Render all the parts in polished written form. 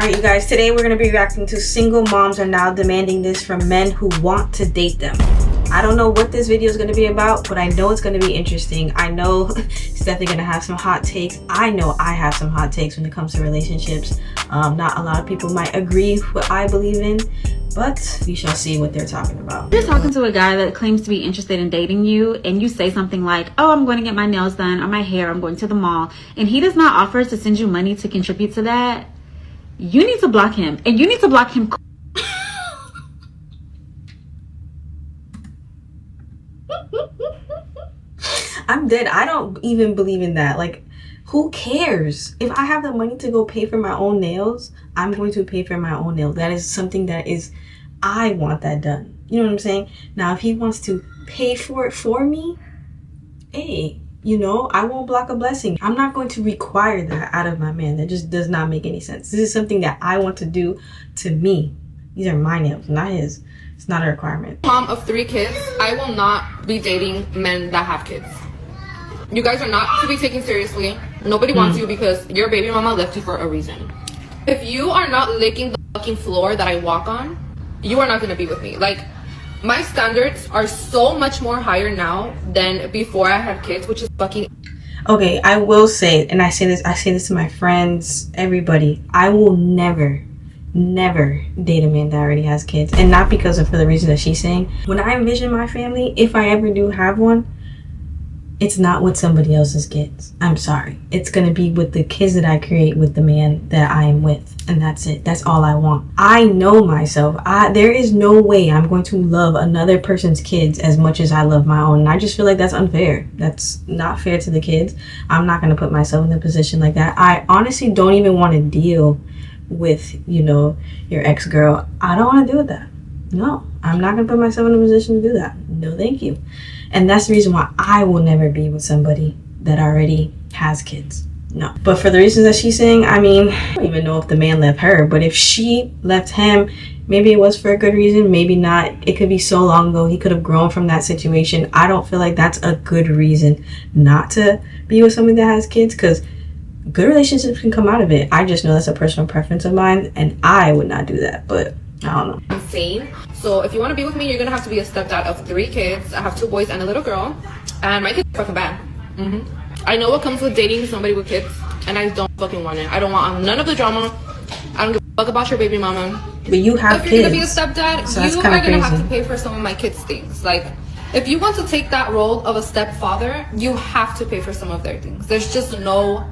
Alright, you guys, today we're going to be reacting to single moms are now demanding this from men who want to date them. I don't know what this video is going to be about, but I know it's going to be interesting. I know it's definitely going to have some hot takes. I know I have some hot takes when it comes to relationships. Not a lot of people might agree with what I believe in, but we shall see what they're talking about. You're talking to a guy that claims to be interested in dating you, and you say something like, oh, I'm going to get my nails done or my hair, I'm going to the mall, and he does not offer to send you money to contribute to that. You need to block him, and you need to block him. I'm dead. I don't even believe in that. Like, who cares? If I have the money to go pay for my own nails, I'm going to pay for my own nails. That is something that is, I want that done. You know what I'm saying? Now, if he wants to pay for it for me, hey, you know, I won't block a blessing. I'm not going to require that out of my man. That just does not make any sense. This is something that I want to do to me. These are my nails, not his. It's not a requirement. Mom of 3 kids, I will not be dating men that have kids. You guys are not to be taken seriously. Nobody wants you because your baby mama left you for a reason. If you are not licking the fucking floor that I walk on, you are not going to be with me. Like, my standards are so much more higher now than before I had kids, which is fucking... Okay, I will say, and I say this to my friends, everybody, I will never date a man that already has kids. And not because of for the reason that she's saying. When I envision my family, if I ever do have one, it's not with somebody else's kids. I'm sorry. It's going to be with the kids that I create with the man that I am with. And that's it. That's all I want. I know myself. There is no way I'm going to love another person's kids as much as I love my own. And I just feel like that's unfair. That's not fair to the kids. I'm not going to put myself in a position like that. I honestly don't even want to deal with, you know, your ex-girl. I don't want to deal with that. No, I'm not going to put myself in a position to do that. No, thank you. And that's the reason why I will never be with somebody that already has kids. No. But for the reasons that she's saying, I mean, I don't even know if the man left her, but if she left him, maybe it was for a good reason, maybe not. It could be so long ago. He could have grown from that situation. I don't feel like that's a good reason not to be with somebody that has kids, because good relationships can come out of it. I just know that's a personal preference of mine, and I would not do that, but I don't know. Insane. So if you want to be with me, you're gonna have to be a stepdad of 3 kids. I have 2 boys and a little girl, and my kids are fucking bad. I know what comes with dating somebody with kids, and I don't fucking want it. I don't want none of the drama. I don't give a fuck about your baby mama. But you have kids. If you're gonna be a stepdad, so you are gonna have to pay for some of my kids' things. Like, if you want to take that role of a stepfather, you have to pay for some of their things. There's just no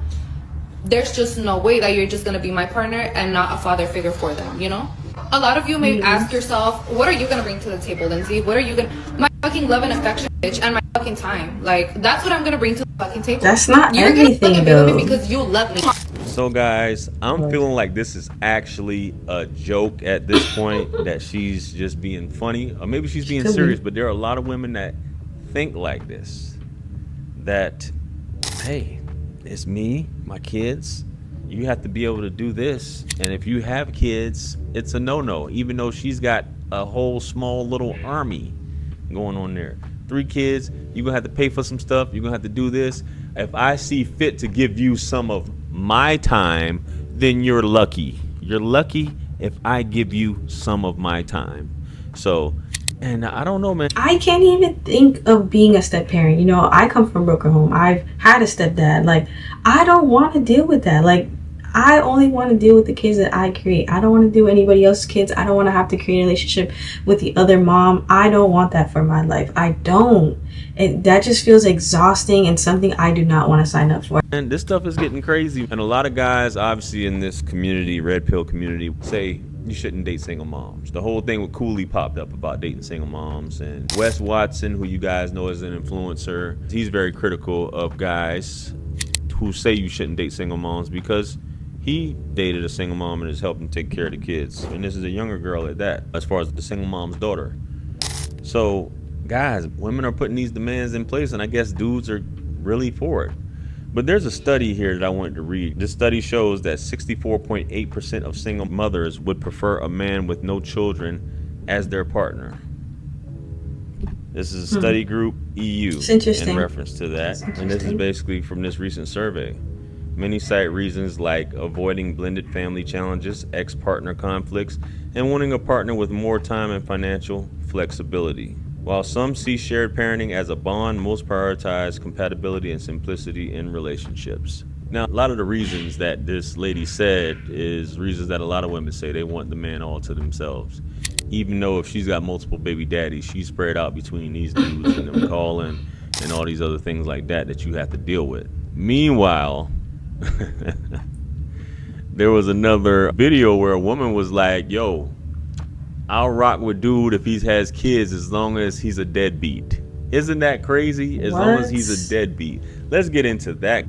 way that you're just gonna be my partner and not a father figure for them, you know? A lot of you may ask yourself, what are you gonna bring to the table, Lindsay? What are you gonna... My fucking love and affection, bitch, and my fucking time. Like, that's what I'm gonna bring to the fucking table. That's not You're everything, gonna fucking though. be with me because you love me. So guys, I'm feeling like this is actually a joke at this point, that she's just being funny, or maybe she's being serious, but there are a lot of women that think like this, that, hey, it's me, my kids, you have to be able to do this, and if you have kids, it's a no-no, even though she's got a whole small little army going on there. 3 kids, you're gonna have to pay for some stuff, you're gonna have to do this. If I see fit to give you some of my time, then you're lucky. You're lucky if I give you some of my time. So, and I don't know, man. I can't even think of being a step parent. You know, I come from a broken home. I've had a stepdad. Like, I don't want to deal with that. Like, I only want to deal with the kids that I create. I don't want to deal with anybody else's kids. I don't want to have to create a relationship with the other mom. I don't want that for my life. I don't. That just feels exhausting and something I do not want to sign up for. And this stuff is getting crazy. And a lot of guys, obviously, in this community, red pill community, say you shouldn't date single moms. The whole thing with Cooley popped up about dating single moms. And Wes Watson, who you guys know is an influencer, he's very critical of guys who say you shouldn't date single moms, because he dated a single mom and is helping take care of the kids. And this is a younger girl at that, as far as the single mom's daughter. So, guys, women are putting these demands in place, and I guess dudes are really for it. But there's a study here that I wanted to read. This study shows that 64.8% of single mothers would prefer a man with no children as their partner. This is a study group EU It's interesting. in reference to that. And this is basically from this recent survey. Many cite reasons like avoiding blended family challenges, ex-partner conflicts, and wanting a partner with more time and financial flexibility. While some see shared parenting as a bond, most prioritize compatibility and simplicity in relationships. Now, a lot of the reasons that this lady said is reasons that a lot of women say. They want the man all to themselves. Even though if she's got multiple baby daddies, she's spread out between these dudes and them calling and all these other things like that you have to deal with. Meanwhile, there was another video where a woman was like, yo, I'll rock with dude if he has kids as long as he's a deadbeat. Isn't that crazy? As long as he's a deadbeat. Let's get into that.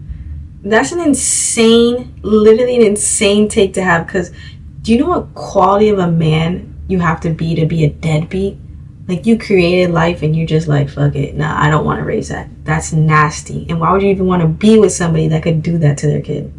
That's an insane, literally an insane take to have, because do you know what quality of a man you have to be a deadbeat? Like, you created life and you just like, fuck it, nah, I don't want to raise that. That's nasty. And why would you even want to be with somebody that could do that to their kid?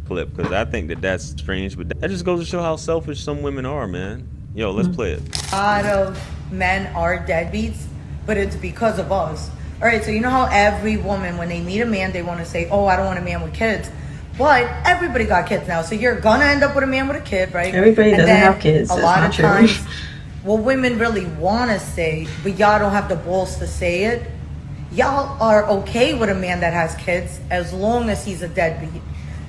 Clip, because I think that's strange, but that just goes to show how selfish some women are, man. Yo, let's play it. A lot of men are deadbeats, but it's because of us. All right, so you know how every woman, when they meet a man, they want to say, oh, I don't want a man with kids. But everybody got kids now, so you're gonna end up with a man with a kid, right? Everybody doesn't have kids. A lot of times, what women really want to say, but y'all don't have the balls to say it, y'all are okay with a man that has kids as long as he's a deadbeat.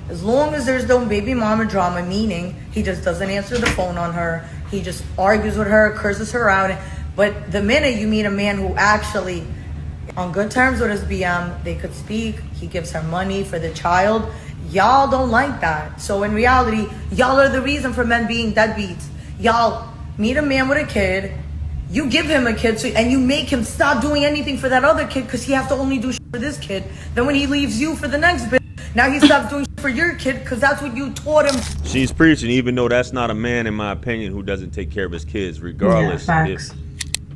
As long as there's no baby mama drama, meaning he just doesn't answer the phone on her, he just argues with her, curses her out. But the minute you meet a man who actually, on good terms with his BM, they could speak, he gives her money for the child, y'all don't like that. So in reality, y'all are the reason for men being deadbeats. Y'all meet a man with a kid, you give him a kid, and you make him stop doing anything for that other kid because he has to only do shit for this kid. Then when he leaves you for the next bit, now he stops doing shit for your kid because that's what you taught him. She's preaching, even though that's not a man, in my opinion, who doesn't take care of his kids, regardless if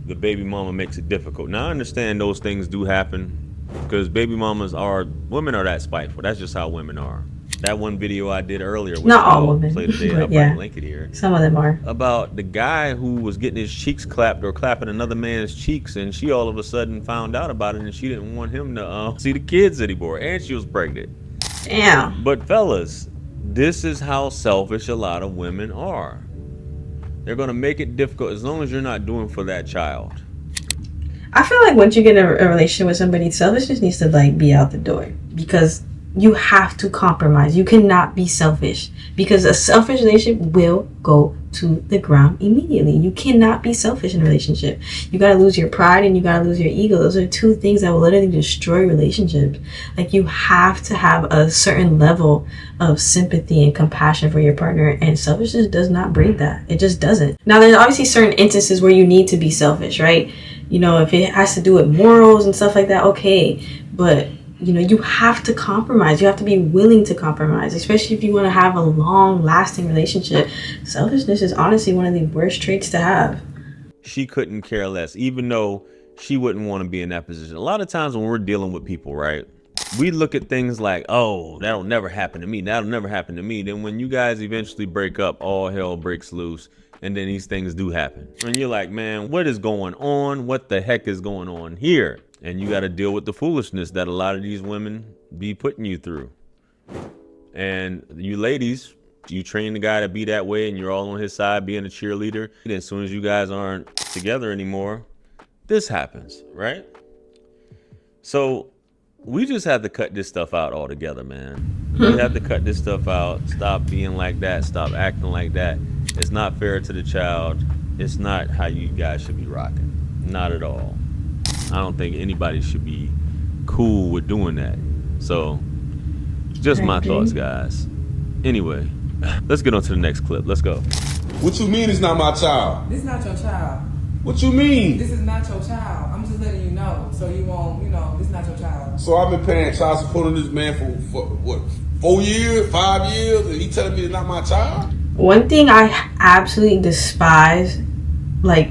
the baby mama makes it difficult. Now, I understand those things do happen because women are that spiteful. That's just how women are. That one video I did earlier, which not all women, play today, I'll yeah, link it here. Some of them are. About the guy who was getting his cheeks clapped or clapping another man's cheeks, and she all of a sudden found out about it, and she didn't want him to see the kids anymore, and she was pregnant. Damn. But fellas, this is how selfish a lot of women are. They're gonna make it difficult as long as you're not doing for that child. I feel like once you get in a relationship with somebody, selfishness needs to like be out the door, because you have to compromise. You cannot be selfish, because a selfish relationship will go to the ground immediately. You cannot be selfish in a relationship. You gotta lose your pride and you gotta lose your ego. Those are two things that will literally destroy relationships. Like, you have to have a certain level of sympathy and compassion for your partner, and selfishness does not breed that. It just doesn't. Now, there's obviously certain instances where you need to be selfish, right? You know, if it has to do with morals and stuff like that, okay. But you know, you have to compromise. You have to be willing to compromise, especially if you want to have a long-lasting relationship. Selfishness is honestly one of the worst traits to have. She couldn't care less, even though she wouldn't want to be in that position. A lot of times when we're dealing with people, right, we look at things like, oh, that'll never happen to me. That'll never happen to me. Then when you guys eventually break up, all hell breaks loose. And then these things do happen. And you're like, man, what is going on? What the heck is going on here? And you got to deal with the foolishness that a lot of these women be putting you through. And you ladies, you train the guy to be that way and you're all on his side being a cheerleader. And as soon as you guys aren't together anymore, this happens, right? So we just have to cut this stuff out altogether, man. We have to cut this stuff out. Stop being like that. Stop acting like that. It's not fair to the child. It's not how you guys should be rocking. Not at all. I don't think anybody should be cool with doing that. So, just my thoughts, guys. Anyway, let's get on to the next clip. Let's go. What you mean it's not my child? This is not your child. What you mean? This is not your child. I'm just letting you know, so you won't, this is not your child. So I've been paying child support on this man for what, 4 years, 5 years, and he telling me it's not my child? One thing I absolutely despise, like,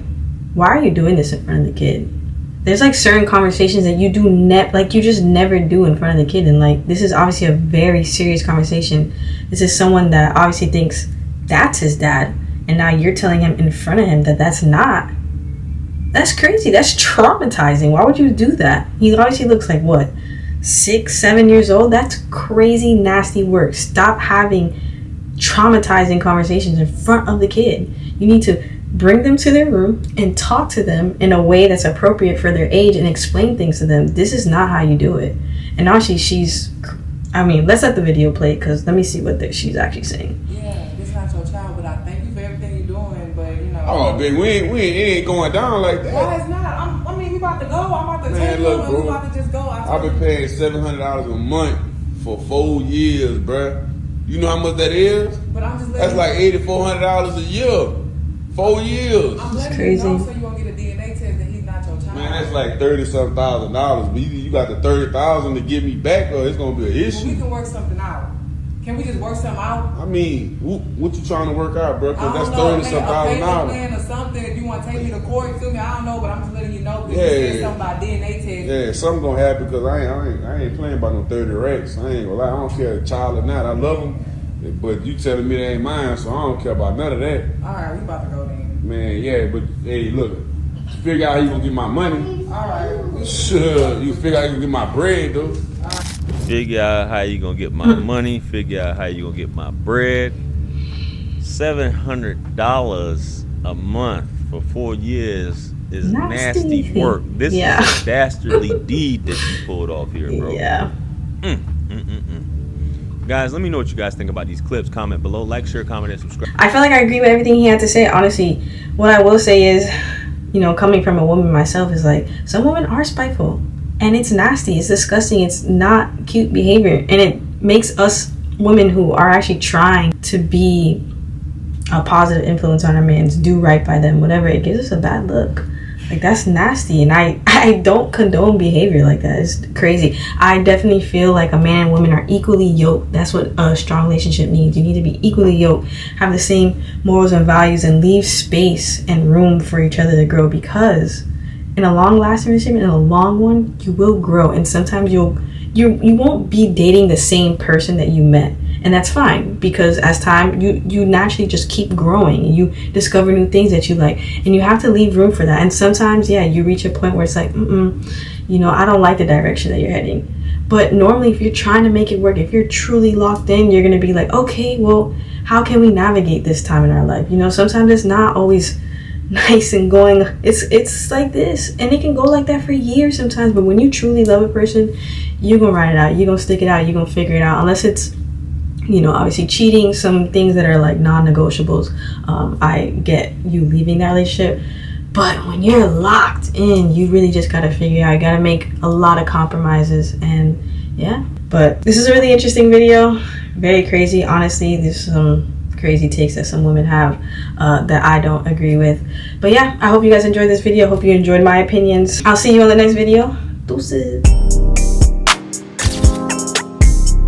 why are you doing this in front of the kid? There's like certain conversations that you do you just never do in front of the kid, and like, this is obviously a very serious conversation. This is someone that obviously thinks that's his dad, and now you're telling him in front of him that that's not. That's crazy. That's traumatizing. Why would you do that? He obviously looks like what, 6, 7 years old, that's crazy nasty work. Stop having traumatizing conversations in front of the kid. You need to bring them to their room and talk to them in a way that's appropriate for their age and explain things to them. This is not how you do it. And now she's I mean, let's let the video play, because let me see what she's actually saying. Yeah, this not your child, but I thank you for everything you're doing, but you know. Oh, baby, it ain't going down like that. Why it's not? I mean, we about to go. I'm about to take you, look, and bro, we about to just go. I've been paying $700 a month for 4 years, bruh. You know how much that is? But I'm just That's like $8,400 a year. 4 years. I'm letting crazy. you know so you won't get a DNA test that he's not your child. Man, that's like $30-something thousand. But either you got the $30,000 to give me back, or it's gonna be an Well, we issue. can work something out. Can we just work something out? I mean, what you trying to work out, bro? I Cause that's don't know, $30-something a thousand payment dollars. plan or something. If you want to take me to court, you feel me? I don't know, but I'm just letting you know. Because Yeah. you said something about DNA test. Yeah, something gonna happen, because I ain't playing about no 30 racks. I ain't gonna lie. I don't care if the child or not. I love them, but you telling me they ain't mine, so I don't care about none of that. All right, we about to go then. Man, yeah, but hey, look, figure out how you gonna get my money. All right. Sure, you figure out how you gonna get my bread, though. Figure out how you gonna get my money. Figure out how you gonna get my bread. $700 a month for 4 years is Nasty. nasty work. This Yeah. is a dastardly deed that you pulled off here, bro. Yeah. Guys, let me know what you guys think about these clips. Comment below. Like, share, comment, and subscribe. I feel like I agree with everything he had to say. Honestly, what I will say is, you know, coming from a woman myself, is like, some women are spiteful. And it's nasty. It's disgusting. It's not cute behavior. And it makes us women who are actually trying to be a positive influence on our men, do right by them, whatever, it gives us a bad look. Like, that's nasty. And I don't condone behavior like that. It's crazy. I definitely feel like a man and woman are equally yoked. That's what a strong relationship needs. You need to be equally yoked, have the same morals and values, and leave space and room for each other to grow, because in a long-lasting relationship, in a long one, you will grow. And sometimes you won't be dating the same person that you met. And that's fine, because as time, you naturally just keep growing, and you discover new things that you like, and you have to leave room for that. And sometimes, yeah, you reach a point where it's like, you know, I don't like the direction that you're heading. But normally, if you're trying to make it work, if you're truly locked in, you're going to be like, okay, well, how can we navigate this time in our life? You know, sometimes it's not always nice and going, it's like this, and it can go like that for years sometimes. But when you truly love a person, you're gonna ride it out, you're gonna stick it out, you're gonna figure it out, unless it's, you know, obviously cheating, some things that are like non-negotiables. I get you leaving that relationship, but when you're locked in, you really just gotta figure out, you gotta make a lot of compromises. And yeah, but this is a really interesting video, very crazy. Honestly, there's some crazy takes that some women have that I don't agree with. But yeah, I hope you guys enjoyed this video. I hope you enjoyed my opinions. I'll see you on the next video. Deuces.